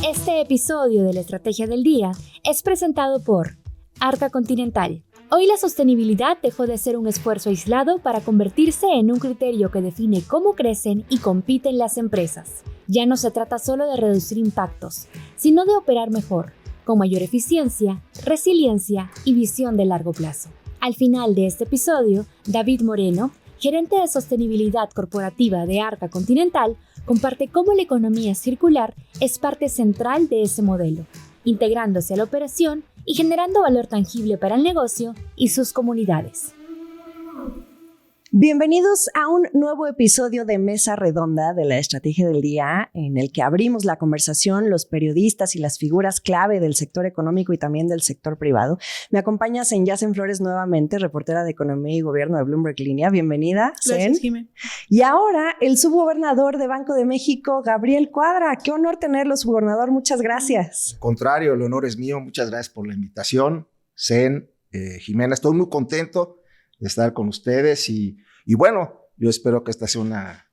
Este episodio de la Estrategia del Día es presentado por Arca Continental. Hoy la sostenibilidad dejó de ser un esfuerzo aislado para convertirse en un criterio que define cómo crecen y compiten las empresas. Ya no se trata solo de reducir impactos, sino de operar mejor, con mayor eficiencia, resiliencia y visión de largo plazo. Al final de este episodio, David Moreno, gerente de sostenibilidad corporativa de Arca Continental, comparte cómo la economía circular es parte central de ese modelo, integrándose a la operación y generando valor tangible para el negocio y sus comunidades. Bienvenidos a un nuevo episodio de Mesa Redonda de la Estrategia del Día, en el que abrimos la conversación los periodistas y las figuras clave del sector económico y también del sector privado. Me acompaña Yacen Flores nuevamente, reportera de Economía y Gobierno de Bloomberg Línea. Bienvenida, Gracias, Jimé. Y ahora el subgobernador de Banco de México, Gabriel Cuadra. Qué honor tenerlo, subgobernador. Muchas gracias. Al contrario, el honor es mío. Muchas gracias por la invitación. Jimena, estoy muy contento de estar con ustedes y bueno, yo espero que esta sea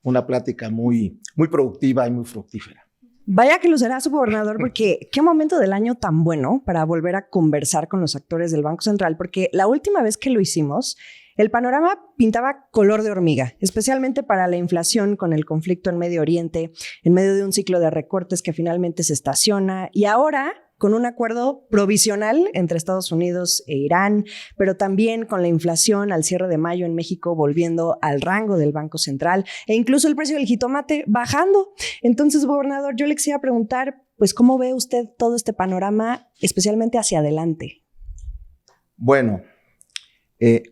una plática muy productiva y muy fructífera. Vaya que lo será, subgobernador, porque qué momento del año tan bueno para volver a conversar con los actores del Banco Central, porque la última vez que lo hicimos, el panorama pintaba color de hormiga, especialmente para la inflación con el conflicto en Medio Oriente, en medio de un ciclo de recortes que finalmente se estaciona, y ahora con un acuerdo provisional entre Estados Unidos e Irán, pero también con la inflación al cierre de mayo en México volviendo al rango del Banco Central e incluso el precio del jitomate bajando. Entonces, gobernador, yo le quisiera preguntar, pues, ¿cómo ve usted todo este panorama, especialmente hacia adelante? Bueno,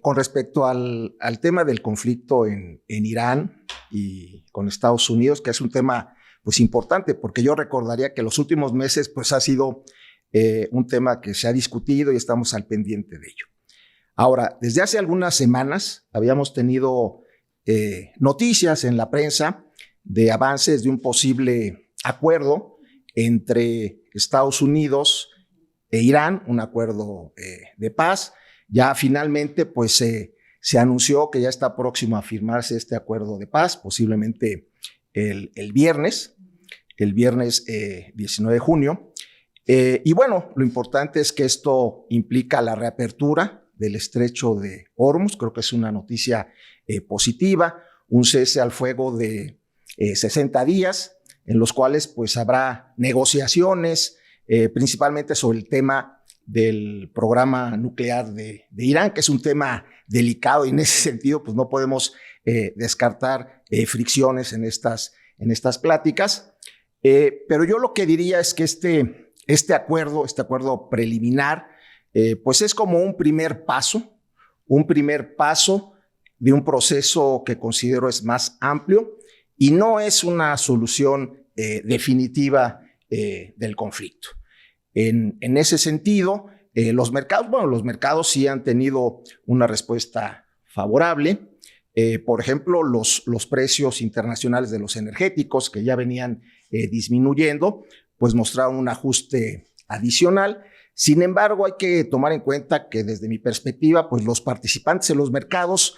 con respecto al tema del conflicto en Irán y con Estados Unidos, que es un tema pues importante, porque yo recordaría que los últimos meses pues ha sido un tema que se ha discutido y estamos al pendiente de ello. Ahora, desde hace algunas semanas habíamos tenido noticias en la prensa de avances de un posible acuerdo entre Estados Unidos e Irán, un acuerdo de paz. Ya finalmente pues se anunció que ya está próximo a firmarse este acuerdo de paz, posiblemente el viernes 19 de junio. Y bueno, lo importante es que esto implica la reapertura del estrecho de Hormuz. Creo que es una noticia positiva, un cese al fuego de 60 días, en los cuales pues habrá negociaciones, principalmente sobre el tema del programa nuclear de Irán, que es un tema delicado y en ese sentido pues no podemos descartar fricciones en estas pláticas. Pero yo lo que diría es que este acuerdo preliminar, pues es como un primer paso de un proceso que considero es más amplio y no es una solución definitiva del conflicto. En ese sentido, los mercados sí han tenido una respuesta favorable. Por ejemplo, los precios internacionales de los energéticos que ya venían disminuyendo, pues mostraron un ajuste adicional. Sin embargo, hay que tomar en cuenta que desde mi perspectiva, pues los participantes en los mercados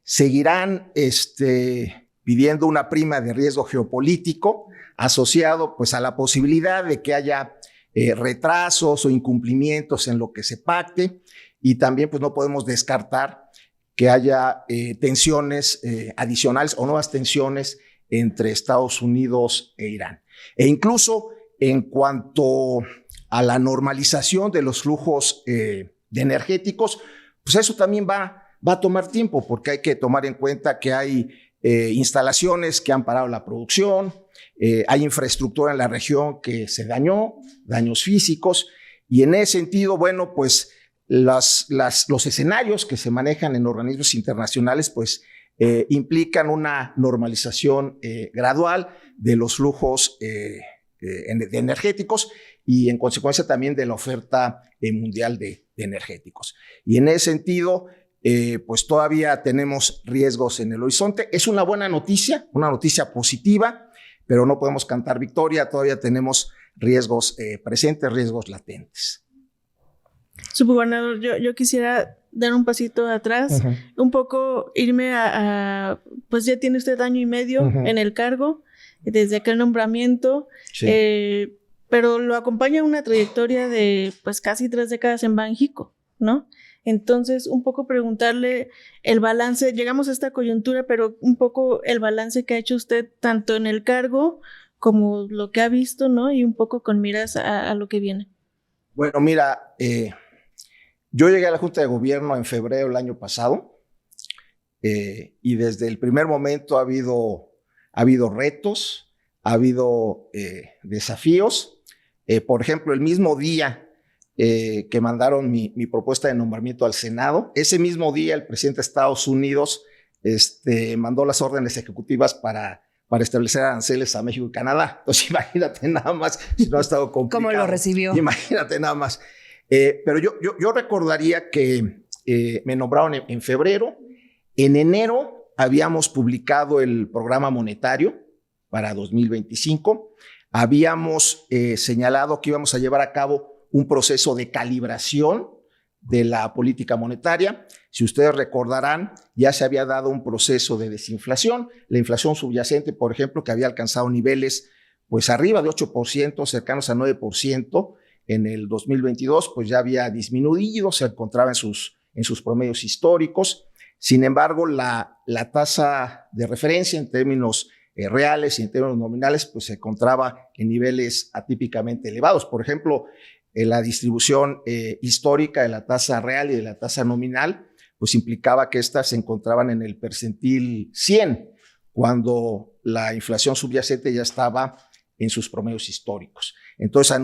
seguirán pidiendo una prima de riesgo geopolítico asociado pues a la posibilidad de que haya retrasos o incumplimientos en lo que se pacte, y también pues no podemos descartar que haya tensiones adicionales o nuevas tensiones entre Estados Unidos e Irán. E incluso en cuanto a la normalización de los flujos de energéticos, pues eso también va a tomar tiempo, porque hay que tomar en cuenta que hay instalaciones que han parado la producción, hay infraestructura en la región que se daños físicos, y en ese sentido, bueno, pues los escenarios que se manejan en organismos internacionales, pues implican una normalización gradual de los flujos de energéticos y en consecuencia también de la oferta mundial de energéticos. Y en ese sentido, pues todavía tenemos riesgos en el horizonte. Es una buena noticia, una noticia positiva, pero no podemos cantar victoria. Todavía tenemos riesgos presentes, riesgos latentes. Subgobernador, yo quisiera dar un pasito atrás, un poco irme pues ya tiene usted año y medio en el cargo. desde aquel nombramiento, Sí. pero lo acompaña una trayectoria de pues casi 3 décadas en Banxico, ¿no? Entonces, un poco preguntarle el balance, llegamos a esta coyuntura, pero un poco el balance que ha hecho usted tanto en el cargo como lo que ha visto, ¿no? Y un poco con miras a lo que viene. Bueno, mira, yo llegué a la Junta de Gobierno en febrero del año pasado y desde el primer momento ha habido retos, ha habido desafíos. Por ejemplo, el mismo día que mandaron mi propuesta de nombramiento al Senado, ese mismo día el presidente de Estados Unidos mandó las órdenes ejecutivas para establecer aranceles a México y Canadá. Entonces, imagínate nada más, si no ha estado complicado. ¿Cómo lo recibió? Imagínate nada más. Pero yo recordaría que me nombraron en febrero. En enero habíamos publicado el programa monetario para 2025. Habíamos señalado que íbamos a llevar a cabo un proceso de calibración de la política monetaria. Si ustedes recordarán, ya se había dado un proceso de desinflación. La inflación subyacente, por ejemplo, que había alcanzado niveles pues arriba de 8%, cercanos a 9% en el 2022, pues ya había disminuido, se encontraba en sus promedios históricos. Sin embargo, la tasa de referencia en términos reales y en términos nominales, pues se encontraba en niveles atípicamente elevados. Por ejemplo, la distribución histórica de la tasa real y de la tasa nominal, pues implicaba que estas se encontraban en el percentil 100, cuando la inflación subyacente ya estaba en sus promedios históricos. Entonces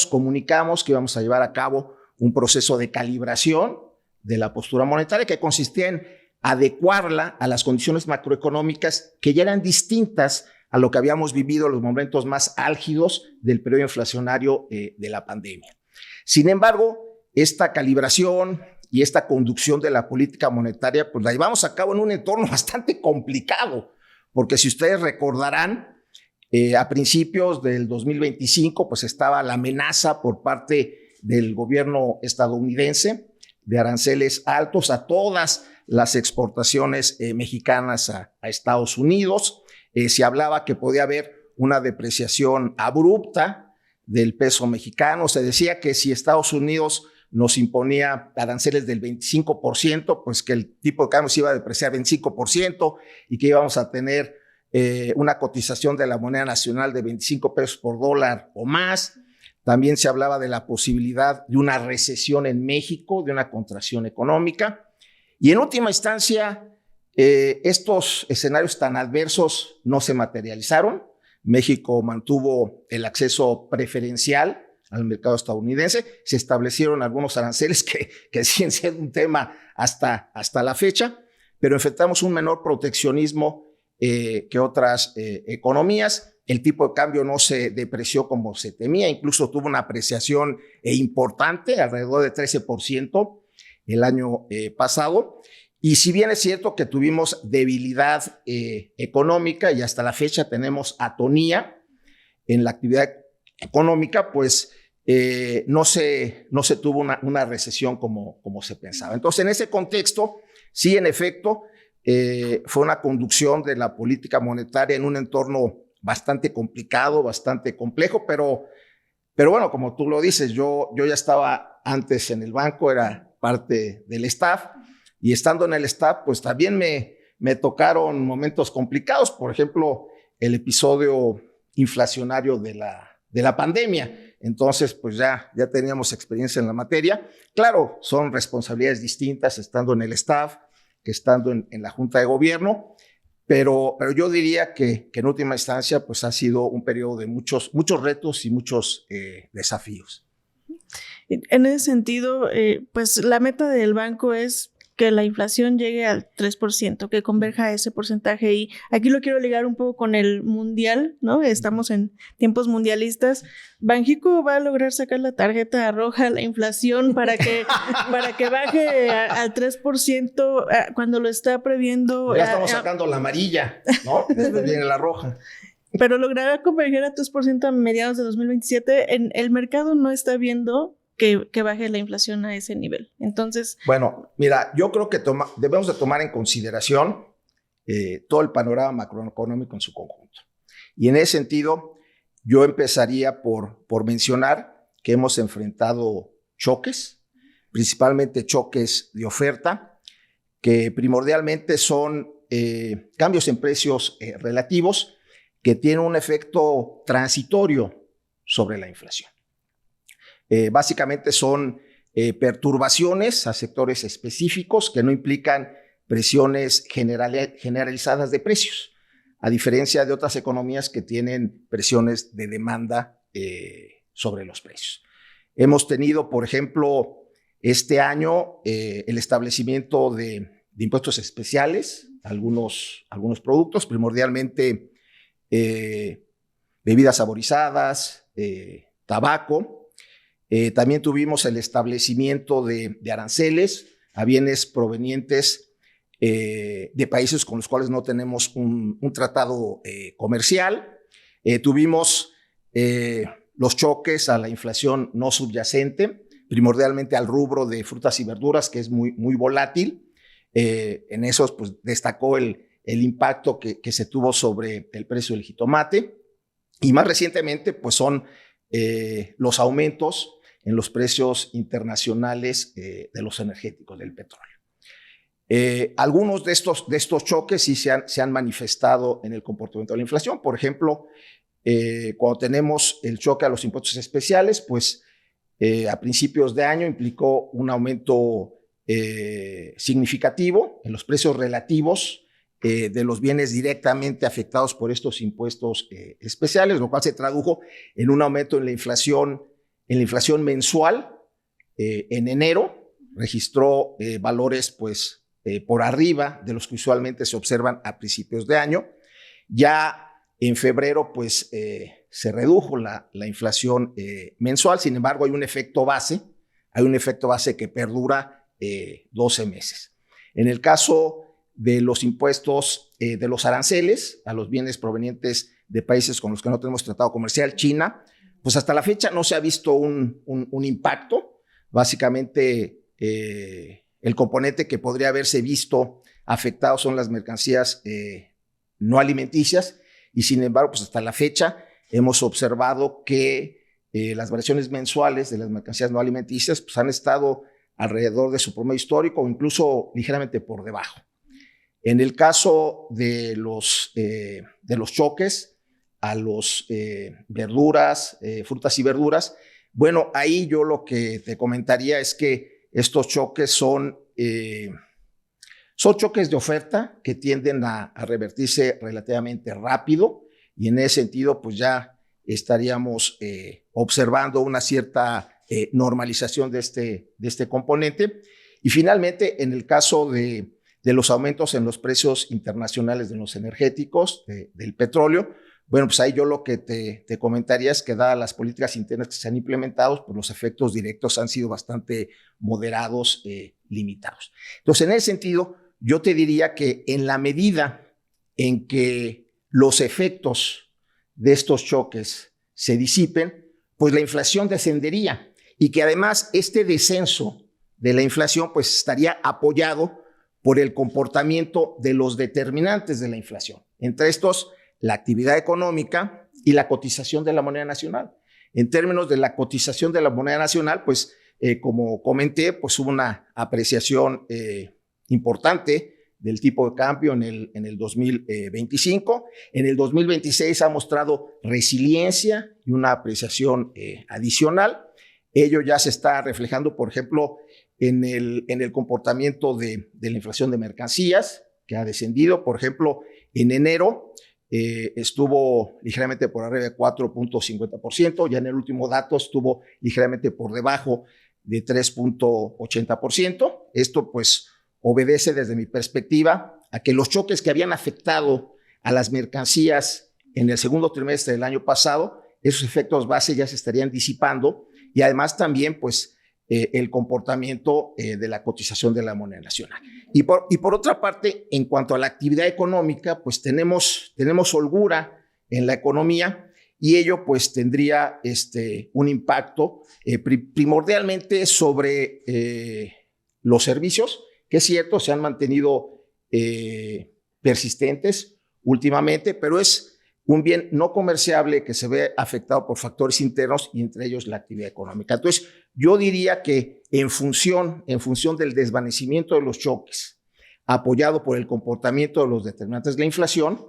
comunicamos que íbamos a llevar a cabo un proceso de calibración de la postura monetaria que consistía en adecuarla a las condiciones macroeconómicas que ya eran distintas a lo que habíamos vivido en los momentos más álgidos del periodo inflacionario de la pandemia. Sin embargo, esta calibración y esta conducción de la política monetaria, pues la llevamos a cabo en un entorno bastante complicado, porque si ustedes recordarán, a principios del 2025, pues estaba la amenaza por parte del gobierno estadounidense de aranceles altos a todas las exportaciones mexicanas a Estados Unidos. Se hablaba que podía haber una depreciación abrupta del peso mexicano. Se decía que si Estados Unidos nos imponía aranceles del 25%, pues que el tipo de cambio se iba a depreciar 25% y que íbamos a tener una cotización de la moneda nacional de 25 pesos por dólar o más. También se hablaba de la posibilidad de una recesión en México, de una contracción económica. Y en última instancia, estos escenarios tan adversos no se materializaron. México mantuvo el acceso preferencial al mercado estadounidense. Se establecieron algunos aranceles que siguen siendo un tema hasta la fecha, pero enfrentamos un menor proteccionismo que otras economías. El tipo de cambio no se depreció como se temía, incluso tuvo una apreciación importante, alrededor de 13% el año pasado. Y si bien es cierto que tuvimos debilidad económica y hasta la fecha tenemos atonía en la actividad económica, pues no se tuvo una recesión como se pensaba. Entonces, en ese contexto, sí, en efecto, fue una conducción de la política monetaria en un entorno bastante complicado, bastante complejo, pero bueno, como tú lo dices, yo ya estaba antes en el banco, era parte del staff, y estando en el staff, pues también me tocaron momentos complicados, por ejemplo, el episodio inflacionario de la pandemia. Entonces, pues ya teníamos experiencia en la materia. Claro, son responsabilidades distintas estando en el staff que estando en la Junta de Gobierno, pero yo diría que en última instancia pues ha sido un periodo de muchos retos y muchos desafíos. En ese sentido, pues la meta del banco es que la inflación llegue al 3%, que converja a ese porcentaje. Y aquí lo quiero ligar un poco con el mundial, ¿no? Estamos en tiempos mundialistas. ¿Banxico va a lograr sacar la tarjeta roja a la inflación para que baje al 3% cuando lo está previendo? Ya estamos sacando la amarilla, ¿no? Después viene la roja. Pero logrará converger a 3% a mediados de 2027. El mercado no está viendo que baje la inflación a ese nivel. Entonces, bueno, mira, yo creo que debemos de tomar en consideración todo el panorama macroeconómico en su conjunto. Y en ese sentido, yo empezaría por mencionar que hemos enfrentado choques, principalmente choques de oferta, que primordialmente son cambios en precios relativos que tienen un efecto transitorio sobre la inflación. Básicamente son perturbaciones a sectores específicos que no implican presiones generalizadas de precios, a diferencia de otras economías que tienen presiones de demanda sobre los precios. Hemos tenido, por ejemplo, este año el establecimiento de impuestos especiales a algunos productos, primordialmente bebidas saborizadas, tabaco. También tuvimos el establecimiento de aranceles a bienes provenientes de países con los cuales no tenemos un tratado comercial. Tuvimos los choques a la inflación no subyacente, primordialmente al rubro de frutas y verduras, que es muy volátil. En esos, pues, destacó el impacto que se tuvo sobre el precio del jitomate. Y más recientemente, pues, son los aumentos en los precios internacionales de los energéticos, del petróleo. Algunos de estos choques sí se han manifestado en el comportamiento de la inflación. Por ejemplo, cuando tenemos el choque a los impuestos especiales, pues a principios de año implicó un aumento significativo en los precios relativos de los bienes directamente afectados por estos impuestos especiales, lo cual se tradujo en un aumento en la inflación mensual. En enero registró valores, pues, por arriba de los que usualmente se observan a principios de año. Ya en febrero, pues, se redujo la inflación mensual. Sin embargo, hay un efecto base que perdura 12 meses. En el caso de los impuestos de los aranceles a los bienes provenientes de países con los que no tenemos tratado comercial, China, pues hasta la fecha no se ha visto un impacto. Básicamente, el componente que podría haberse visto afectado son las mercancías no alimenticias, y sin embargo, pues hasta la fecha hemos observado que las variaciones mensuales de las mercancías no alimenticias, pues, han estado alrededor de su promedio histórico o incluso ligeramente por debajo. En el caso de los choques a los verduras, frutas y verduras, bueno, ahí yo lo que te comentaría es que estos choques son choques de oferta que tienden a revertirse relativamente rápido, y en ese sentido, pues ya estaríamos observando una cierta normalización de este componente. Y finalmente, en el caso de los aumentos en los precios internacionales de los energéticos, del petróleo, bueno, pues ahí yo lo que te comentaría es que, dadas las políticas internas que se han implementado, pues los efectos directos han sido bastante moderados, limitados. Entonces, en ese sentido, yo te diría que en la medida en que los efectos de estos choques se disipen, pues la inflación descendería, y que además este descenso de la inflación, pues, estaría apoyado por el comportamiento de los determinantes de la inflación. Entre estos, la actividad económica y la cotización de la moneda nacional. En términos de la cotización de la moneda nacional, pues, como comenté, pues hubo una apreciación importante del tipo de cambio en el 2025. En el 2026 ha mostrado resiliencia y una apreciación adicional. Ello ya se está reflejando, por ejemplo, en el comportamiento de la inflación de mercancías, que ha descendido. Por ejemplo, en enero estuvo ligeramente por arriba de 4.50%, ya en el último dato estuvo ligeramente por debajo de 3.80%. Esto, pues, obedece, desde mi perspectiva, a que los choques que habían afectado a las mercancías en el segundo trimestre del año pasado, esos efectos base ya se estarían disipando, y además también, pues, el comportamiento de la cotización de la moneda nacional. Y por otra parte, en cuanto a la actividad económica, pues tenemos holgura en la economía, y ello, pues, tendría un impacto primordialmente sobre los servicios, que es cierto, se han mantenido persistentes últimamente, pero es un bien no comerciable que se ve afectado por factores internos y entre ellos la actividad económica. Entonces, yo diría que en función del desvanecimiento de los choques, apoyado por el comportamiento de los determinantes de la inflación,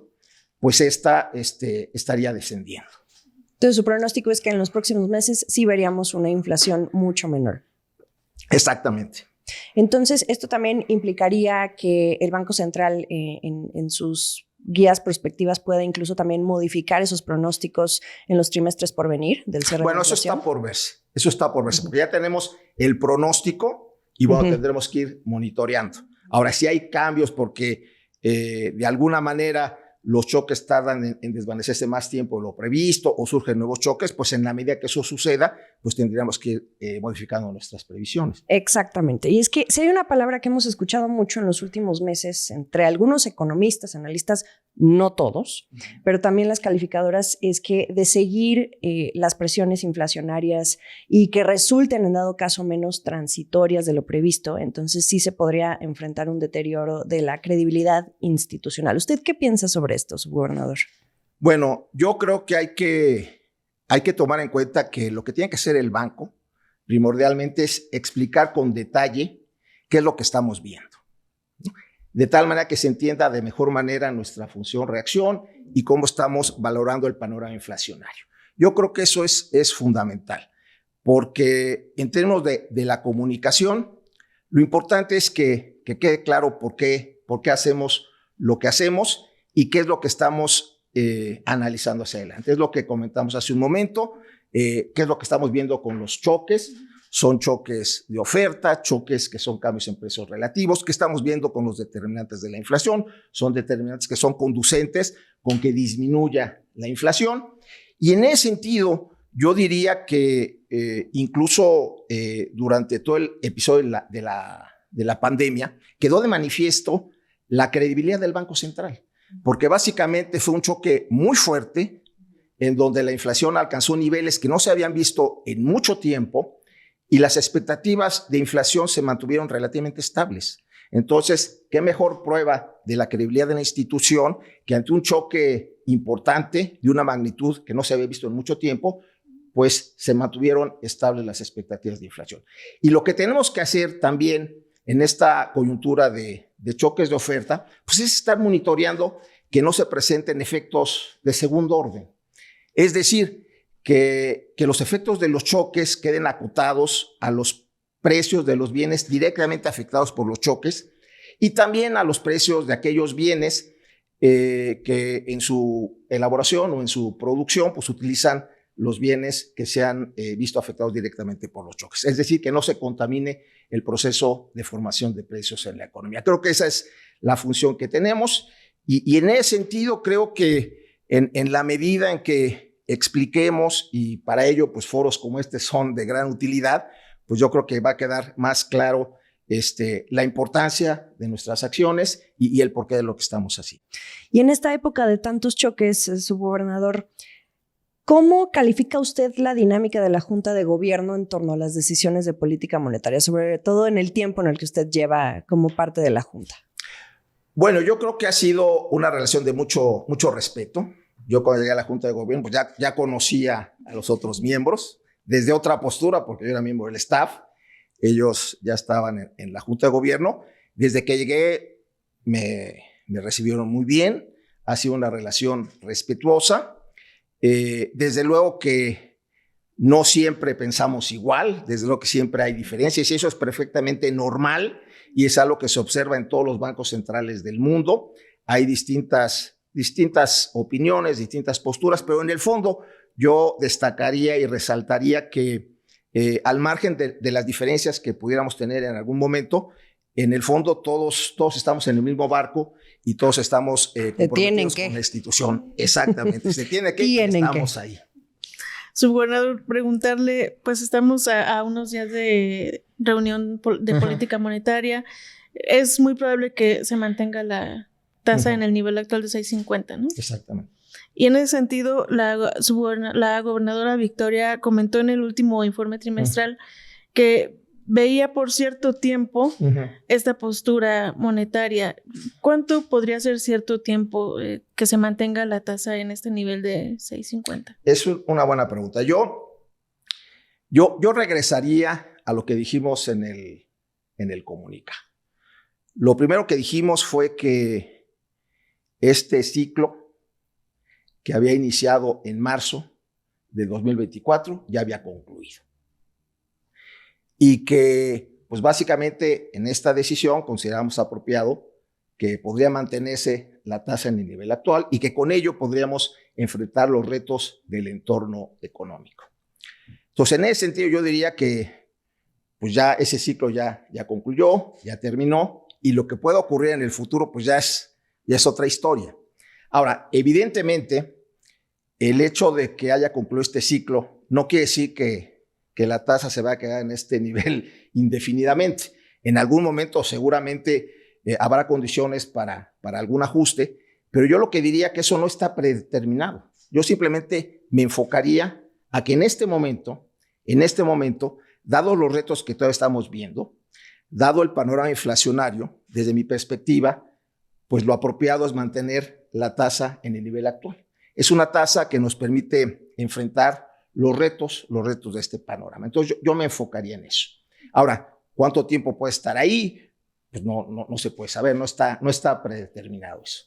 pues esta estaría descendiendo. Entonces, su pronóstico es que en los próximos meses sí veríamos una inflación mucho menor. Exactamente. Entonces, esto también implicaría que el Banco Central en sus guías prospectivas pueda incluso también modificar esos pronósticos en los trimestres por venir del cierre de la inflación. Eso está por verse, porque ya tenemos el pronóstico y tendremos que ir monitoreando. Ahora, si hay cambios porque de alguna manera los choques tardan en desvanecerse más tiempo de lo previsto o surgen nuevos choques, pues en la medida que eso suceda, pues tendríamos que ir modificando nuestras previsiones. Exactamente. Y es que si hay una palabra que hemos escuchado mucho en los últimos meses entre algunos economistas, analistas, no todos, pero también las calificadoras, es que de seguir las presiones inflacionarias y que resulten en dado caso menos transitorias de lo previsto, entonces sí se podría enfrentar un deterioro de la credibilidad institucional. ¿Usted qué piensa sobre esto, subgobernador? Bueno, yo creo que hay que tomar en cuenta que lo que tiene que hacer el banco primordialmente es explicar con detalle qué es lo que estamos viendo, ¿no? De tal manera que se entienda de mejor manera nuestra función reacción y cómo estamos valorando el panorama inflacionario. Yo creo que eso es fundamental, porque en términos de la comunicación, lo importante es que quede claro por qué hacemos lo que hacemos y qué es lo que estamos analizando hacia adelante. Es lo que comentamos hace un momento, qué es lo que estamos viendo con los choques. Son choques de oferta, choques que son cambios en precios relativos, que estamos viendo con los determinantes de la inflación, son determinantes que son conducentes con que disminuya la inflación. Y en ese sentido, yo diría que incluso durante todo el episodio de la pandemia, quedó de manifiesto la credibilidad del Banco Central, porque básicamente fue un choque muy fuerte en donde la inflación alcanzó niveles que no se habían visto en mucho tiempo, y las expectativas de inflación se mantuvieron relativamente estables. Entonces, ¿qué mejor prueba de la credibilidad de la institución que ante un choque importante de una magnitud que no se había visto en mucho tiempo, pues se mantuvieron estables las expectativas de inflación? Y lo que tenemos que hacer también en esta coyuntura de choques de oferta, pues es estar monitoreando que no se presenten efectos de segundo orden. Es decir, que los efectos de los choques queden acotados a los precios de los bienes directamente afectados por los choques y también a los precios de aquellos bienes que en su elaboración o en su producción pues utilizan los bienes que se han visto afectados directamente por los choques. Es decir, que no se contamine el proceso de formación de precios en la economía. Creo que esa es la función que tenemos y en ese sentido creo que en la medida en que expliquemos, y para ello pues foros como este son de gran utilidad, pues yo creo que va a quedar más claro la importancia de nuestras acciones y el porqué de lo que estamos haciendo. Y en esta época de tantos choques, subgobernador, ¿cómo califica usted la dinámica de la Junta de Gobierno en torno a las decisiones de política monetaria, sobre todo en el tiempo en el que usted lleva como parte de la Junta? Bueno, yo creo que ha sido una relación de mucho respeto. Yo cuando llegué a la Junta de Gobierno, pues ya conocía a los otros miembros desde otra postura, porque yo era miembro del staff. Ellos ya estaban en la Junta de Gobierno. Desde que llegué me recibieron muy bien. Ha sido una relación respetuosa. Desde luego que no siempre pensamos igual, desde luego que siempre hay diferencias y eso es perfectamente normal y es algo que se observa en todos los bancos centrales del mundo. Hay distintas opiniones, distintas posturas, pero en el fondo yo destacaría y resaltaría que al margen de las diferencias que pudiéramos tener en algún momento, en el fondo todos estamos en el mismo barco y todos estamos comprometidos con la institución. Exactamente, se tiene que y estamos ahí. Subgobernador, preguntarle, pues estamos a unos días de reunión de política monetaria. Es muy probable que se mantenga la tasa en el nivel actual de 6.50, ¿no? Exactamente. Y en ese sentido, la gobernadora Victoria comentó en el último informe trimestral que veía por cierto tiempo esta postura monetaria. ¿Cuánto podría ser cierto tiempo que se mantenga la tasa en este nivel de 6.50? Es una buena pregunta. Yo regresaría a lo que dijimos en el comunicado. Lo primero que dijimos fue que este ciclo que había iniciado en marzo de 2024 ya había concluido. Y que, pues básicamente en esta decisión consideramos apropiado que podría mantenerse la tasa en el nivel actual y que con ello podríamos enfrentar los retos del entorno económico. Entonces, en ese sentido, yo diría que pues ya ese ciclo ya concluyó, ya terminó, y lo que pueda ocurrir en el futuro pues ya es otra historia. Ahora, evidentemente, el hecho de que haya concluido este ciclo no quiere decir que la tasa se va a quedar en este nivel indefinidamente. En algún momento seguramente habrá condiciones para algún ajuste, pero yo lo que diría que eso no está predeterminado. Yo simplemente me enfocaría a que en este momento, dados los retos que todavía estamos viendo, dado el panorama inflacionario, desde mi perspectiva, pues lo apropiado es mantener la tasa en el nivel actual. Es una tasa que nos permite enfrentar los retos de este panorama. Entonces yo me enfocaría en eso. Ahora, ¿cuánto tiempo puede estar ahí? Pues no se puede saber, no está predeterminado eso.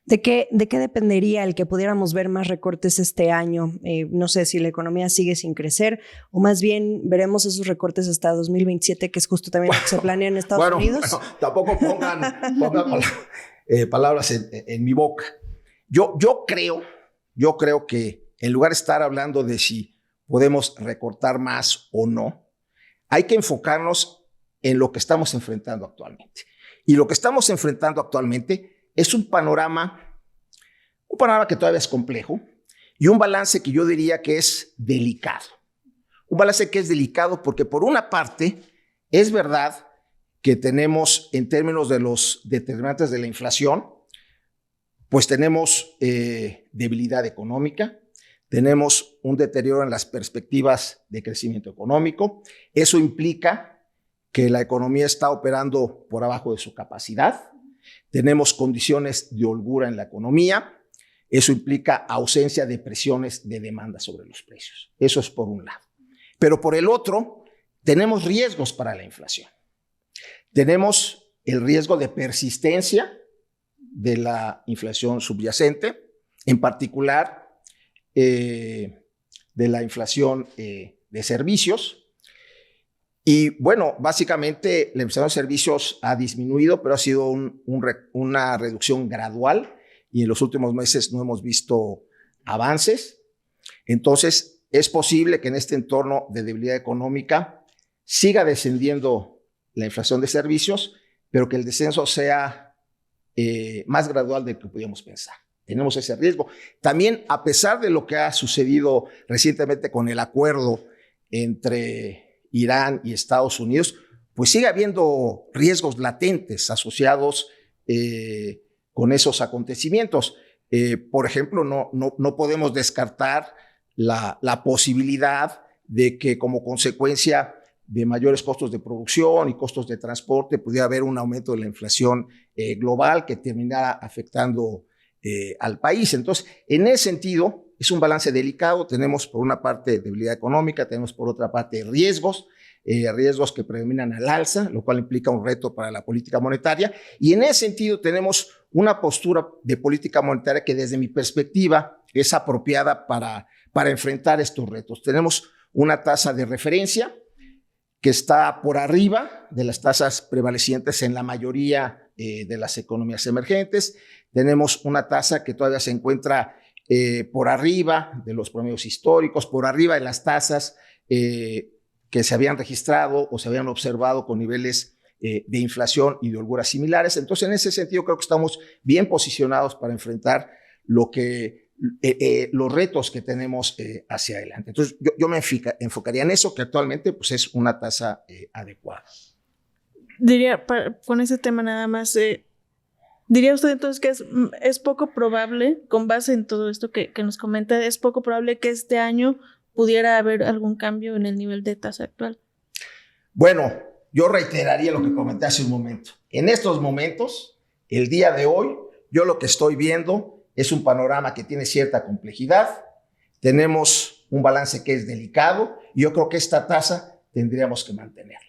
¿De qué dependería el que pudiéramos ver más recortes este año? No sé si la economía sigue sin crecer o más bien veremos esos recortes hasta 2027, que es justo también lo que se planea en Estados Unidos. Bueno, tampoco pongan palabras en mi boca. Yo creo que en lugar de estar hablando de si podemos recortar más o no, hay que enfocarnos en lo que estamos enfrentando actualmente. Y lo que estamos enfrentando actualmente es un panorama que todavía es complejo y un balance que yo diría que es delicado. Un balance que es delicado porque por una parte es verdad que tenemos en términos de los determinantes de la inflación, pues tenemos debilidad económica, tenemos un deterioro en las perspectivas de crecimiento económico. Eso implica que la economía está operando por abajo de su capacidad. Tenemos condiciones de holgura en la economía. Eso implica ausencia de presiones de demanda sobre los precios. Eso es por un lado. Pero por el otro, tenemos riesgos para la inflación. Tenemos el riesgo de persistencia de la inflación subyacente, en particular de la inflación de servicios. Y bueno, básicamente la inflación de servicios ha disminuido, pero ha sido una reducción gradual y en los últimos meses no hemos visto avances. Entonces, es posible que en este entorno de debilidad económica siga descendiendo la inflación de servicios, pero que el descenso sea más gradual de lo que podíamos pensar. Tenemos ese riesgo. También, a pesar de lo que ha sucedido recientemente con el acuerdo entre Irán y Estados Unidos, pues sigue habiendo riesgos latentes asociados con esos acontecimientos. Por ejemplo, no podemos descartar la posibilidad de que como consecuencia de mayores costos de producción y costos de transporte pudiera haber un aumento de la inflación global que terminara afectando al país. Entonces, en ese sentido, es un balance delicado. Tenemos por una parte debilidad económica, tenemos por otra parte riesgos que predominan al alza, lo cual implica un reto para la política monetaria. Y en ese sentido tenemos una postura de política monetaria que desde mi perspectiva es apropiada para enfrentar estos retos. Tenemos una tasa de referencia que está por arriba de las tasas prevalecientes en la mayoría de las economías emergentes. Tenemos una tasa que todavía se encuentra por arriba de los promedios históricos, por arriba de las tasas que se habían registrado o se habían observado con niveles de inflación y de holgura similares. Entonces, en ese sentido, creo que estamos bien posicionados para enfrentar los retos que tenemos hacia adelante. Entonces, yo me enfocaría en eso, que actualmente pues, es una tasa adecuada. Diría, con ese tema nada más, ¿diría usted entonces que es poco probable, con base en todo esto que nos comenta, es poco probable que este año pudiera haber algún cambio en el nivel de tasa actual? Bueno, yo reiteraría lo que comenté hace un momento. En estos momentos, el día de hoy, yo lo que estoy viendo es un panorama que tiene cierta complejidad. Tenemos un balance que es delicado y yo creo que esta tasa tendríamos que mantenerla.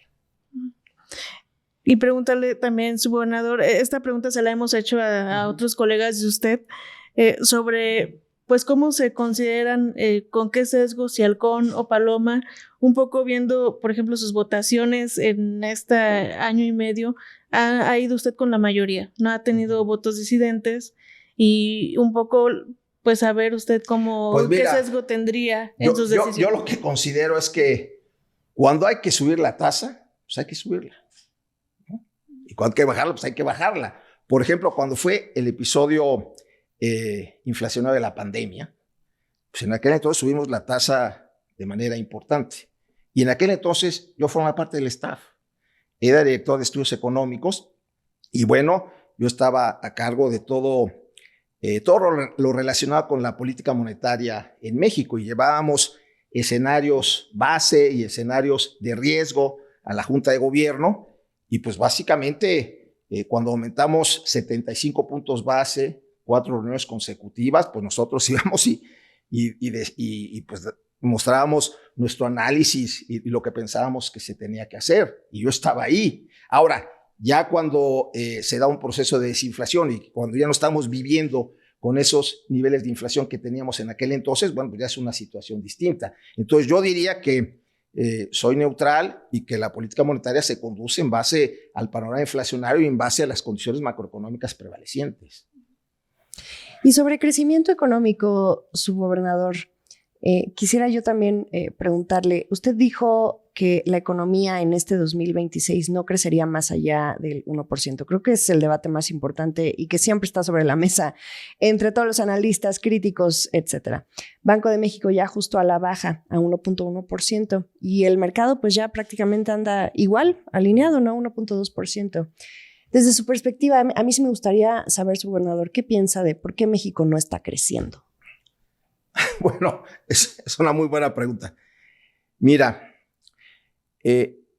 Y preguntarle también, subgobernador, esta pregunta se la hemos hecho a otros colegas de usted, sobre pues cómo se consideran, con qué sesgo, si Halcón o Paloma, un poco viendo, por ejemplo, sus votaciones en este año y medio, ha ido usted con la mayoría, no ha tenido votos disidentes, y un poco pues saber usted cómo, pues mira, qué sesgo tendría en sus decisiones. Yo lo que considero es que cuando hay que subir la tasa, pues hay que subirla. Y cuando hay que bajarla, pues hay que bajarla. Por ejemplo, cuando fue el episodio inflacionario de la pandemia, pues en aquel entonces subimos la tasa de manera importante. Y en aquel entonces yo formaba parte del staff. Era director de estudios económicos y bueno, yo estaba a cargo de todo lo relacionado con la política monetaria en México y llevábamos escenarios base y escenarios de riesgo a la Junta de Gobierno. Y pues básicamente cuando aumentamos 75 puntos base, 4 reuniones consecutivas, pues nosotros íbamos y pues mostrábamos nuestro análisis y lo que pensábamos que se tenía que hacer. Y yo estaba ahí. Ahora, ya cuando se da un proceso de desinflación y cuando ya no estamos viviendo con esos niveles de inflación que teníamos en aquel entonces, bueno, pues ya es una situación distinta. Entonces yo diría que soy neutral y que la política monetaria se conduce en base al panorama inflacionario y en base a las condiciones macroeconómicas prevalecientes. Y sobre crecimiento económico, subgobernador, quisiera yo también preguntarle, usted dijo que la economía en este 2026 no crecería más allá del 1%. Creo que es el debate más importante y que siempre está sobre la mesa entre todos los analistas, críticos, etcétera. Banco de México ya justo a la baja, a 1.1%, y el mercado pues ya prácticamente anda igual, alineado, ¿no? 1.2%. Desde su perspectiva, a mí sí me gustaría saber, subgobernador, ¿qué piensa de por qué México no está creciendo? Bueno, es una muy buena pregunta. Mira,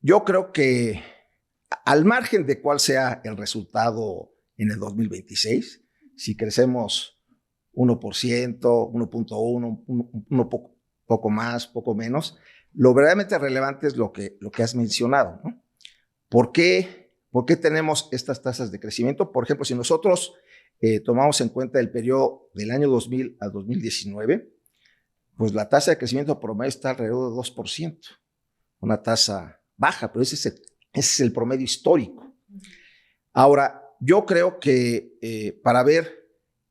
yo creo que al margen de cuál sea el resultado en el 2026, si crecemos 1%, 1.1, poco más, poco menos, lo verdaderamente relevante es lo que has mencionado, ¿no? ¿Por qué tenemos estas tasas de crecimiento? Por ejemplo, si nosotros tomamos en cuenta el periodo del año 2000 a 2019, pues la tasa de crecimiento promedio está alrededor de 2%, una tasa baja, pero ese es el promedio histórico. Ahora, yo creo que para ver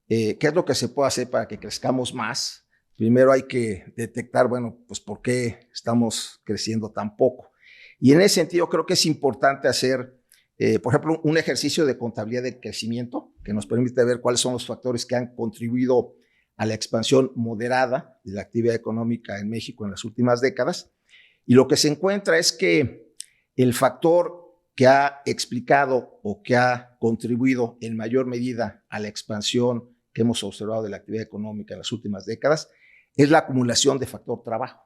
qué es lo que se puede hacer para que crezcamos más, primero hay que detectar, bueno, pues por qué estamos creciendo tan poco. Y en ese sentido creo que es importante hacer, por ejemplo, un ejercicio de contabilidad de crecimiento que nos permite ver cuáles son los factores que han contribuido a la expansión moderada de la actividad económica en México en las últimas décadas. Y lo que se encuentra es que el factor que ha explicado o que ha contribuido en mayor medida a la expansión que hemos observado de la actividad económica en las últimas décadas es la acumulación de factor trabajo.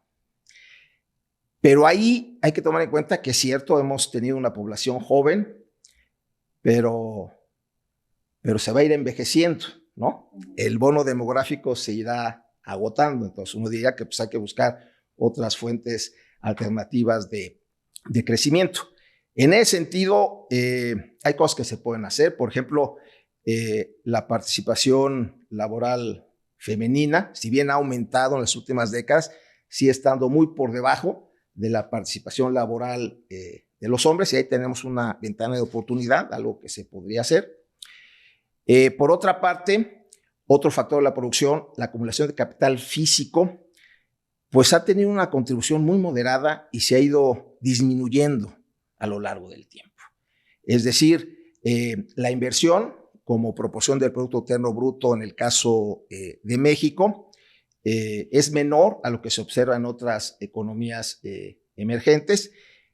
Pero ahí hay que tomar en cuenta que es cierto, hemos tenido una población joven, pero se va a ir envejeciendo, ¿no? El bono demográfico se irá agotando, entonces uno diría que pues hay que buscar otras fuentes alternativas de crecimiento. En ese sentido, hay cosas que se pueden hacer, por ejemplo, la participación laboral femenina, si bien ha aumentado en las últimas décadas, sigue estando muy por debajo de la participación laboral de los hombres, y ahí tenemos una ventana de oportunidad, algo que se podría hacer. Por otra parte, otro factor de la producción, la acumulación de capital físico, pues ha tenido una contribución muy moderada y se ha ido disminuyendo a lo largo del tiempo. Es decir, la inversión como proporción del Producto Interno Bruto en el caso de México es menor a lo que se observa en otras economías emergentes,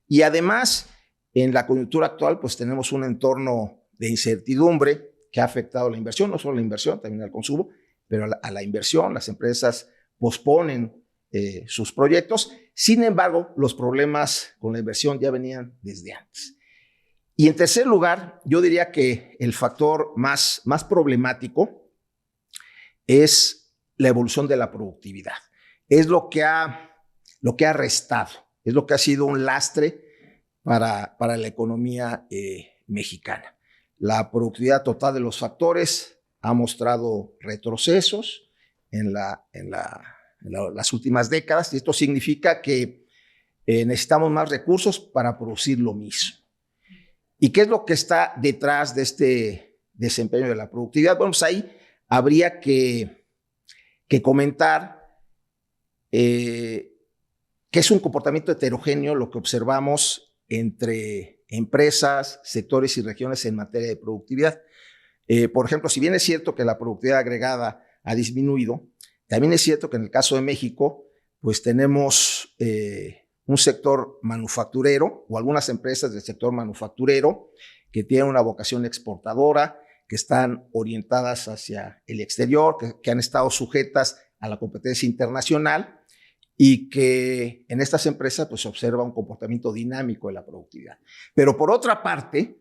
y además en la coyuntura actual pues tenemos un entorno de incertidumbre que ha afectado a la inversión, no solo a la inversión, también al consumo, pero a la inversión. Las empresas posponen sus proyectos. Sin embargo, los problemas con la inversión ya venían desde antes. Y en tercer lugar, yo diría que el factor más problemático es la evolución de la productividad. Es lo que ha restado, es lo que ha sido un lastre para la economía mexicana. La productividad total de los factores ha mostrado retrocesos en las últimas décadas, y esto significa que necesitamos más recursos para producir lo mismo. ¿Y qué es lo que está detrás de este desempeño de la productividad? Bueno, pues ahí habría que comentar que es un comportamiento heterogéneo lo que observamos entre empresas, sectores y regiones en materia de productividad. Por ejemplo, si bien es cierto que la productividad agregada ha disminuido, también es cierto que en el caso de México, pues tenemos un sector manufacturero o algunas empresas del sector manufacturero que tienen una vocación exportadora, que están orientadas hacia el exterior, que han estado sujetas a la competencia internacional y que en estas empresas pues, se observa un comportamiento dinámico de la productividad. Pero por otra parte,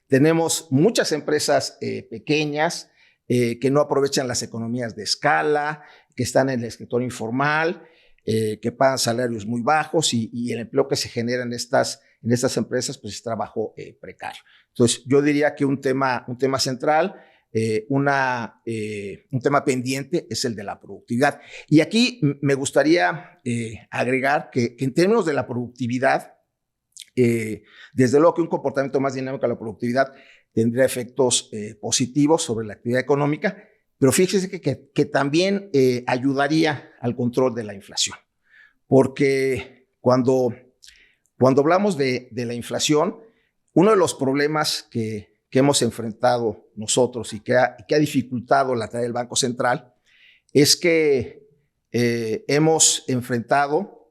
tenemos muchas empresas pequeñas que no aprovechan las economías de escala, que están en el sector informal, que pagan salarios muy bajos y el empleo que se genera en estas empresas pues es trabajo precario. Entonces yo diría que un tema central, un tema pendiente es el de la productividad. Y aquí me gustaría agregar que en términos de la productividad, desde luego que un comportamiento más dinámico de la productividad tendría efectos positivos sobre la actividad económica, pero fíjese que también ayudaría al control de la inflación, porque cuando hablamos de la inflación, uno de los problemas que hemos enfrentado nosotros y que ha dificultado la tarea del Banco Central es que hemos enfrentado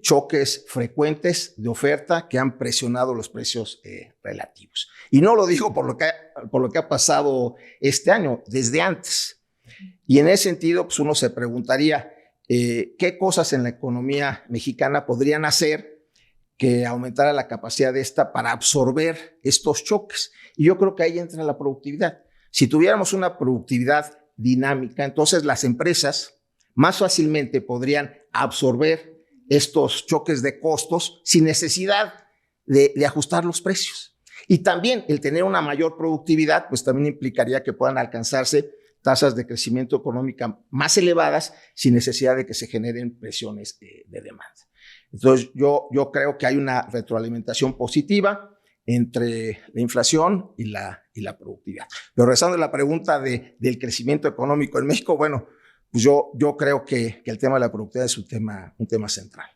choques frecuentes de oferta que han presionado los precios relativos. Y no lo digo por lo que ha pasado este año, desde antes. Y en ese sentido, pues uno se preguntaría qué cosas en la economía mexicana podrían hacer que aumentara la capacidad de esta para absorber estos choques. Y yo creo que ahí entra la productividad. Si tuviéramos una productividad dinámica, entonces las empresas más fácilmente podrían absorber estos choques de costos sin necesidad de ajustar los precios. Y también el tener una mayor productividad, pues también implicaría que puedan alcanzarse tasas de crecimiento económica más elevadas sin necesidad de que se generen presiones de demanda. Entonces, yo creo que hay una retroalimentación positiva entre la inflación y la productividad. Pero regresando a la pregunta del crecimiento económico en México, bueno, pues yo creo que el tema de la productividad es un tema central.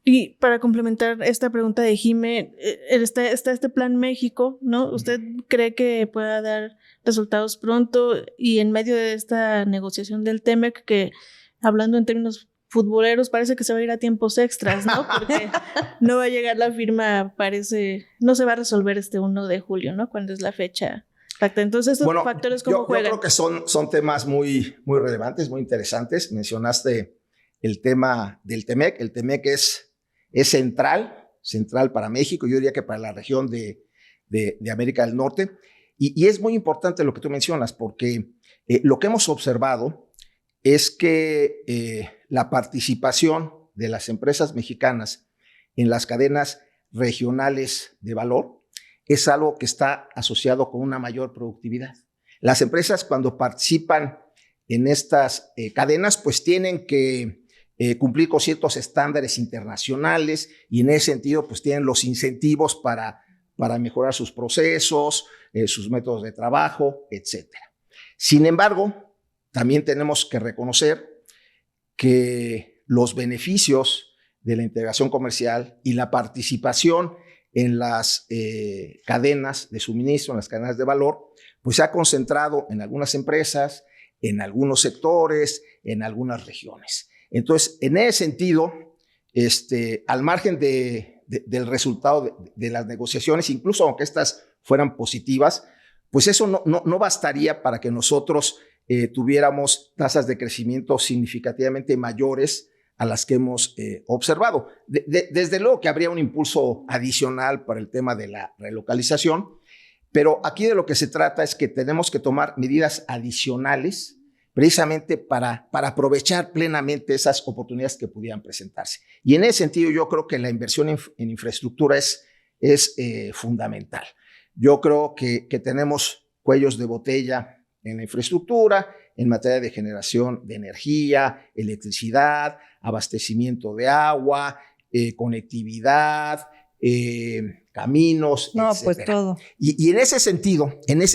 Y para complementar esta pregunta de Jime, está este Plan México, ¿no? ¿Usted cree que pueda dar resultados pronto? Y en medio de esta negociación del TEMEC, que hablando en términos futboleros, parece que se va a ir a tiempos extras, ¿no? Porque no va a llegar la firma, no se va a resolver este 1 de julio, ¿no? Cuando es la fecha exacta. Entonces, estos factores, ¿cómo juegan? Yo creo que son temas muy relevantes, muy interesantes. Mencionaste el tema del TEMEC. El TEMEC es central para México, yo diría que para la región de América del Norte. Y es muy importante lo que tú mencionas, porque lo que hemos observado es que la participación de las empresas mexicanas en las cadenas regionales de valor es algo que está asociado con una mayor productividad. Las empresas, cuando participan en estas cadenas, pues tienen que cumplir con ciertos estándares internacionales y en ese sentido pues tienen los incentivos para mejorar sus procesos, sus métodos de trabajo, etc. Sin embargo, también tenemos que reconocer que los beneficios de la integración comercial y la participación en las cadenas de suministro, en las cadenas de valor, pues se ha concentrado en algunas empresas, en algunos sectores, en algunas regiones. Entonces, en ese sentido, al margen del resultado de las negociaciones, incluso aunque estas fueran positivas, pues eso no bastaría para que nosotros tuviéramos tasas de crecimiento significativamente mayores a las que hemos observado. Desde luego que habría un impulso adicional para el tema de la relocalización, pero aquí de lo que se trata es que tenemos que tomar medidas adicionales precisamente para aprovechar plenamente esas oportunidades que pudieran presentarse. Y en ese sentido yo creo que la inversión en infraestructura es fundamental. Yo creo que tenemos cuellos de botella en la infraestructura, en materia de generación de energía, electricidad, abastecimiento de agua, conectividad, caminos, no, etcétera. Pues todo. Y en ese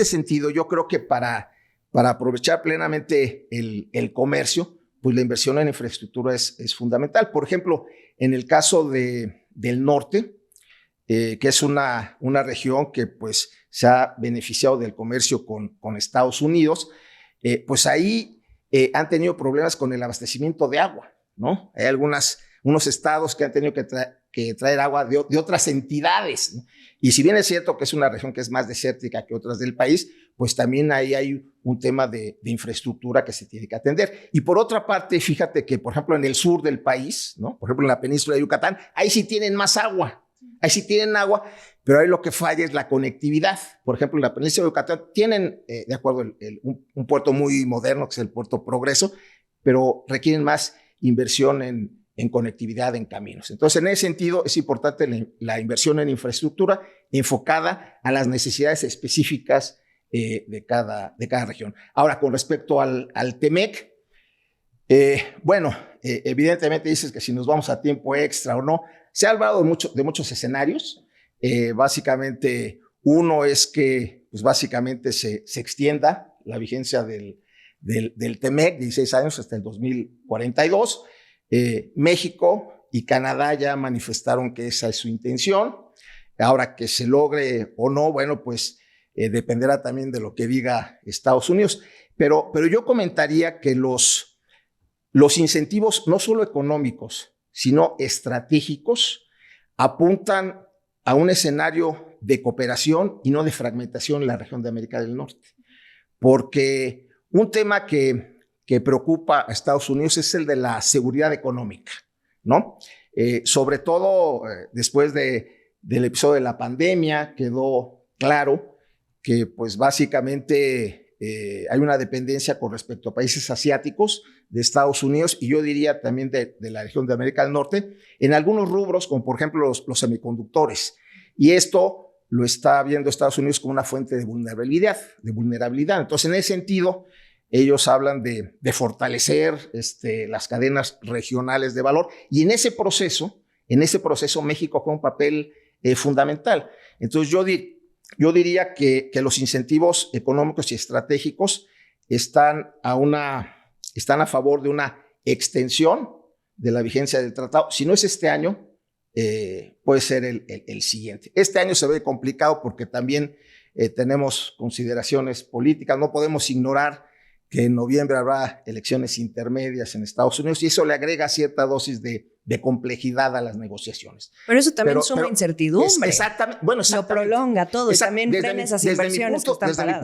sentido, yo creo que para aprovechar plenamente el comercio, pues la inversión en infraestructura es fundamental. Por ejemplo, en el caso del norte, que es una región que pues se ha beneficiado del comercio con Estados Unidos, pues ahí han tenido problemas con el abastecimiento de agua, ¿no? Hay unos estados que han tenido que traer agua de otras entidades, ¿no? Y si bien es cierto que es una región que es más desértica que otras del país, pues también ahí hay un tema de infraestructura que se tiene que atender. Y por otra parte, fíjate que, por ejemplo, en el sur del país, ¿no? Por ejemplo, en la península de Yucatán, ahí sí tienen más agua. Ahí sí tienen agua, pero ahí lo que falla es la conectividad. Por ejemplo, en la península de Yucatán tienen, de acuerdo, un puerto muy moderno, que es el Puerto Progreso, pero requieren más inversión en conectividad, en caminos. Entonces, en ese sentido, es importante la inversión en infraestructura enfocada a las necesidades específicas de cada región. Ahora, con respecto al TEMEC, evidentemente dices que si nos vamos a tiempo extra o no. Se ha hablado de muchos escenarios. Básicamente, uno es que pues básicamente se extienda la vigencia del TEMEC, 16 años hasta el 2042. México y Canadá ya manifestaron que esa es su intención. Ahora, que se logre o no, bueno, pues dependerá también de lo que diga Estados Unidos. Pero yo comentaría que los incentivos, no solo económicos, sino estratégicos, apuntan a un escenario de cooperación y no de fragmentación en la región de América del Norte. Porque un tema que preocupa a Estados Unidos es el de la seguridad económica, ¿no? Sobre todo después del episodio de la pandemia, quedó claro que pues básicamente hay una dependencia con respecto a países asiáticos de Estados Unidos y yo diría también de la región de América del Norte, en algunos rubros, como por ejemplo los semiconductores. Y esto lo está viendo Estados Unidos como una fuente de vulnerabilidad. Entonces, en ese sentido, ellos hablan de fortalecer las cadenas regionales de valor y en ese proceso México juega un papel fundamental. Entonces, yo diría que los incentivos económicos y estratégicos están a favor de una extensión de la vigencia del tratado. Si no es este año, puede ser el siguiente. Este año se ve complicado porque también tenemos consideraciones políticas. No podemos ignorar que en noviembre habrá elecciones intermedias en Estados Unidos y eso le agrega cierta dosis de complejidad a las negociaciones. Pero eso también suma incertidumbre. Exactamente. Lo prolonga todo y también frena esas inversiones que están paradas.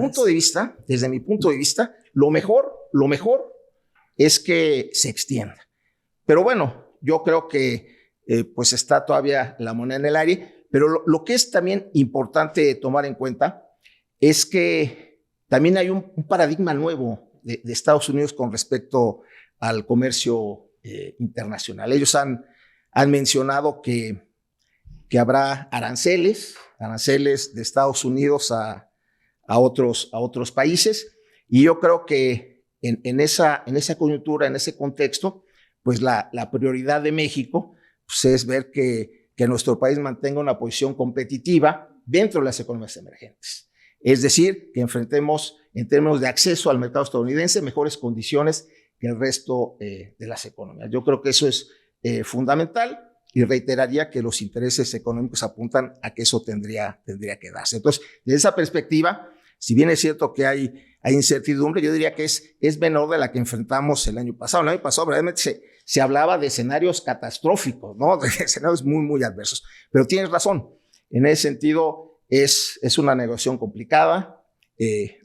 Desde mi punto de vista, lo mejor es que se extienda. Pero bueno, yo creo que pues está todavía la moneda en el aire, pero lo que es también importante tomar en cuenta es que también hay un paradigma nuevo de Estados Unidos con respecto al comercio internacional. Ellos han mencionado que habrá aranceles de Estados Unidos a otros países y yo creo que en esa coyuntura, en ese contexto, pues la prioridad de México pues es ver que nuestro país mantenga una posición competitiva dentro de las economías emergentes. Es decir, que enfrentemos en términos de acceso al mercado estadounidense mejores condiciones que el resto de las economías. Yo creo que eso es fundamental y reiteraría que los intereses económicos apuntan a que eso tendría que darse. Entonces, desde esa perspectiva, si bien es cierto que hay incertidumbre, yo diría que es menor de la que enfrentamos el año pasado. El año pasado, realmente se hablaba de escenarios catastróficos, ¿no? De escenarios muy, muy adversos. Pero tienes razón. En ese sentido, es una negociación complicada,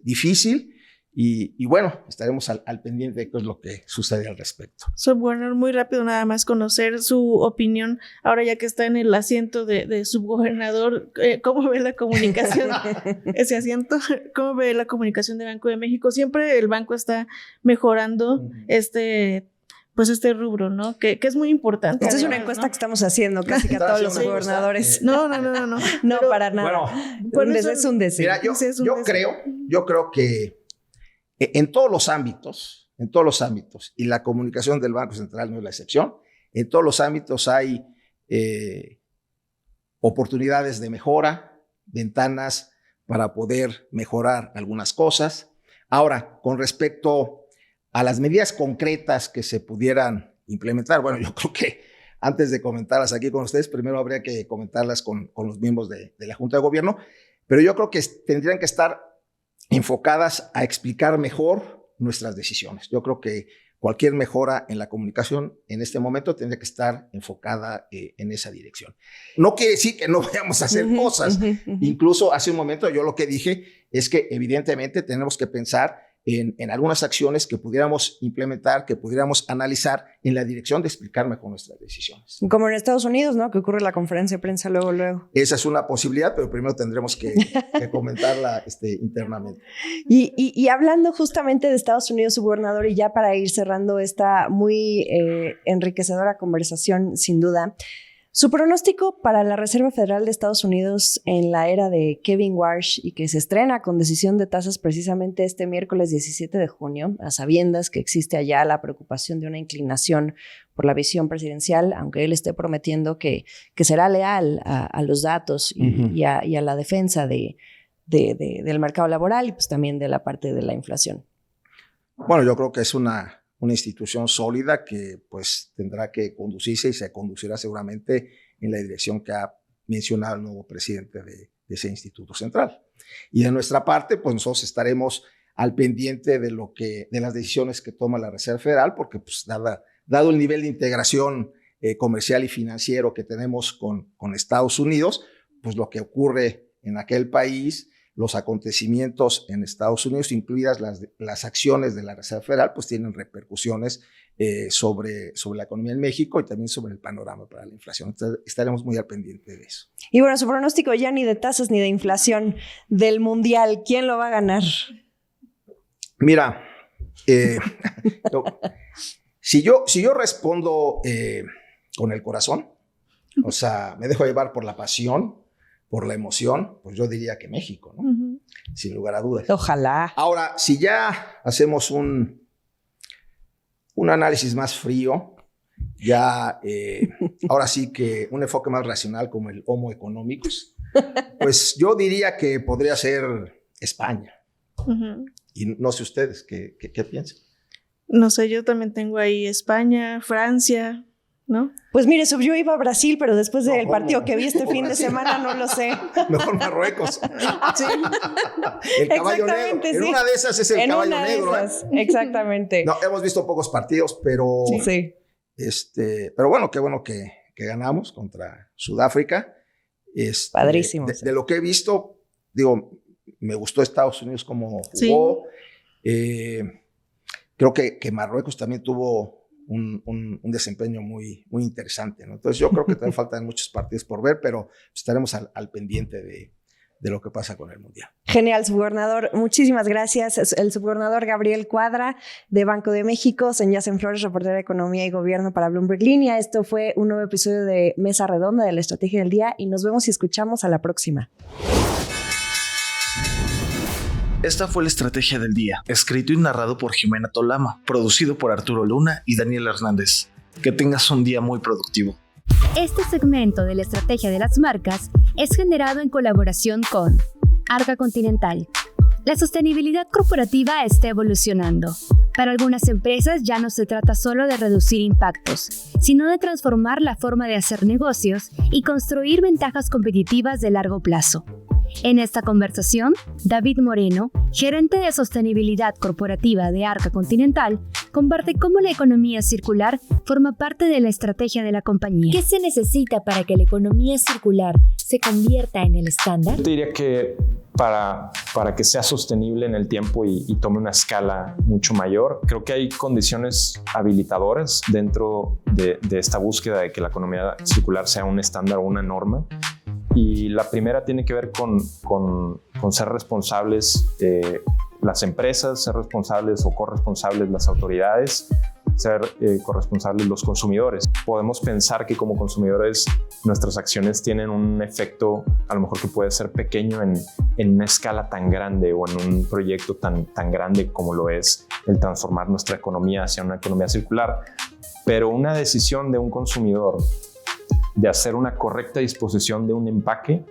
difícil, Y bueno, estaremos al pendiente de qué es lo que sucede al respecto. Subgobernador, muy rápido nada más conocer su opinión, ahora ya que está en el asiento de subgobernador, ¿cómo ve la comunicación? Ese asiento, ¿cómo ve la comunicación de Banco de México? Siempre el banco está mejorando este rubro, ¿no? Que es muy importante. Esta es una encuesta, ¿no?, que estamos haciendo casi que a todos los gobernadores. No. No, Pero, para nada. Bueno, es un decir. Mira, yo creo que en todos los ámbitos, y la comunicación del Banco Central no es la excepción, en todos los ámbitos hay oportunidades de mejora, ventanas para poder mejorar algunas cosas. Ahora, con respecto a las medidas concretas que se pudieran implementar, bueno, yo creo que antes de comentarlas aquí con ustedes, primero habría que comentarlas con los miembros de la Junta de Gobierno, pero yo creo que tendrían que estar enfocadas a explicar mejor nuestras decisiones. Yo creo que cualquier mejora en la comunicación en este momento tendría que estar enfocada en esa dirección. No quiere decir que no vayamos a hacer cosas. Incluso hace un momento yo lo que dije es que evidentemente tenemos que pensar en algunas acciones que pudiéramos implementar, que pudiéramos analizar en la dirección de explicar mejor nuestras decisiones. Como en Estados Unidos, ¿no? Que ocurre la conferencia de prensa luego. Esa es una posibilidad, pero primero tendremos que comentarla internamente. Y hablando justamente de Estados Unidos, subgobernador, y ya para ir cerrando esta muy enriquecedora conversación, sin duda, su pronóstico para la Reserva Federal de Estados Unidos en la era de Kevin Warsh, y que se estrena con decisión de tasas precisamente este miércoles 17 de junio, a sabiendas que existe allá la preocupación de una inclinación por la visión presidencial, aunque él esté prometiendo que será leal a los datos y a la defensa del mercado laboral y pues también de la parte de la inflación. Bueno, yo creo que es una institución sólida que pues tendrá que conducirse y se conducirá seguramente en la dirección que ha mencionado el nuevo presidente de ese instituto central. Y de nuestra parte, pues nosotros estaremos al pendiente de las decisiones que toma la Reserva Federal, porque pues dado el nivel de integración comercial y financiero que tenemos con Estados Unidos, pues lo que ocurre en aquel país, los acontecimientos en Estados Unidos, incluidas las acciones de la Reserva Federal, pues tienen repercusiones sobre la economía en México y también sobre el panorama para la inflación. Entonces, estaremos muy al pendiente de eso. Y bueno, su pronóstico ya ni de tasas ni de inflación del Mundial, ¿quién lo va a ganar? Mira, si yo respondo con el corazón, o sea, me dejo llevar por la pasión, por la emoción, pues yo diría que México, ¿no? Sin lugar a dudas. Ojalá. Ahora, si ya hacemos un análisis más frío, ya ahora sí que un enfoque más racional como el Homo economicus, pues yo diría que podría ser España. Y no sé ustedes, ¿qué piensan? No sé, yo también tengo ahí España, Francia, ¿no? Pues mire, yo iba a Brasil, pero después del partido que vi este fin de semana, no lo sé. Mejor Marruecos. Sí. El caballo negro. Sí. En una de esas es el caballo negro. Exactamente. No, hemos visto pocos partidos, pero... Sí. Pero bueno, qué bueno que ganamos contra Sudáfrica. Padrísimo. De lo que he visto, digo, me gustó Estados Unidos como jugó. Sí. Creo que Marruecos también tuvo un desempeño muy, muy interesante, ¿no? Entonces yo creo que todavía faltan muchos partidos por ver, pero estaremos al pendiente de lo que pasa con el Mundial. Genial, subgobernador. Muchísimas gracias. El subgobernador Gabriel Cuadra, de Banco de México, Senyacen Flores, reportera de Economía y Gobierno para Bloomberg Línea. Esto fue un nuevo episodio de Mesa Redonda de la Estrategia del Día y nos vemos y escuchamos a la próxima. Esta fue la Estrategia del Día, escrito y narrado por Jimena Tolama, producido por Arturo Luna y Daniel Hernández. Que tengas un día muy productivo. Este segmento de la Estrategia de las Marcas es generado en colaboración con Arca Continental. La sostenibilidad corporativa está evolucionando. Para algunas empresas ya no se trata solo de reducir impactos, sino de transformar la forma de hacer negocios y construir ventajas competitivas de largo plazo. En esta conversación, David Moreno, gerente de sostenibilidad corporativa de Arca Continental, comparte cómo la economía circular forma parte de la estrategia de la compañía. ¿Qué se necesita para que la economía circular se convierta en el estándar? Yo te diría que para que sea sostenible en el tiempo y tome una escala mucho mayor. Creo que hay condiciones habilitadoras dentro de esta búsqueda de que la economía circular sea un estándar o una norma. Y la primera tiene que ver con ser responsables las empresas, ser responsables o corresponsables las autoridades, ser corresponsables los consumidores. Podemos pensar que como consumidores nuestras acciones tienen un efecto a lo mejor que puede ser pequeño en una escala tan grande o en un proyecto tan grande como lo es el transformar nuestra economía hacia una economía circular. Pero una decisión de un consumidor de hacer una correcta disposición de un empaque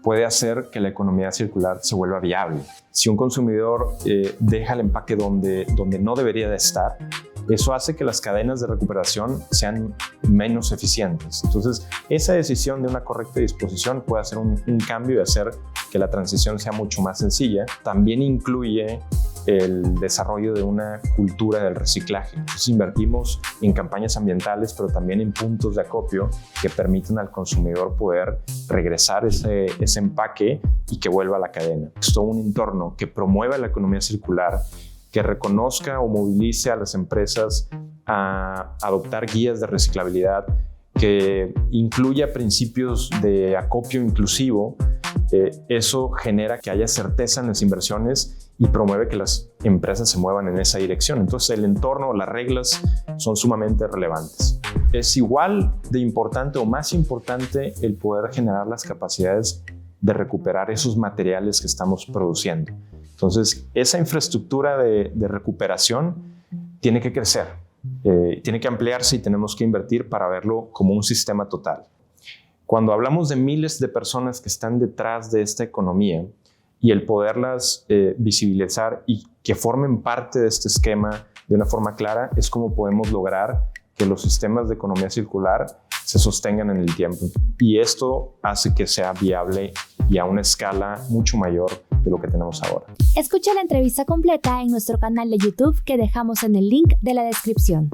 puede hacer que la economía circular se vuelva viable. Si un consumidor deja el empaque donde no debería de estar, eso hace que las cadenas de recuperación sean menos eficientes. Entonces, esa decisión de una correcta disposición puede hacer un cambio y hacer que la transición sea mucho más sencilla. También incluye el desarrollo de una cultura del reciclaje. Entonces, invertimos en campañas ambientales, pero también en puntos de acopio que permiten al consumidor poder regresar ese empaque y que vuelva a la cadena. Es todo un entorno que promueva la economía circular, que reconozca o movilice a las empresas a adoptar guías de reciclabilidad, que incluya principios de acopio inclusivo. Eso genera que haya certeza en las inversiones y promueve que las empresas se muevan en esa dirección. Entonces el entorno, las reglas son sumamente relevantes. Es igual de importante o más importante el poder generar las capacidades de recuperar esos materiales que estamos produciendo. Entonces, esa infraestructura de recuperación tiene que crecer, tiene que ampliarse y tenemos que invertir para verlo como un sistema total. Cuando hablamos de miles de personas que están detrás de esta economía y el poderlas visibilizar y que formen parte de este esquema de una forma clara, es como podemos lograr que los sistemas de economía circular se sostengan en el tiempo. Y esto hace que sea viable y a una escala mucho mayor de lo que tenemos ahora. Escucha la entrevista completa en nuestro canal de YouTube que dejamos en el link de la descripción.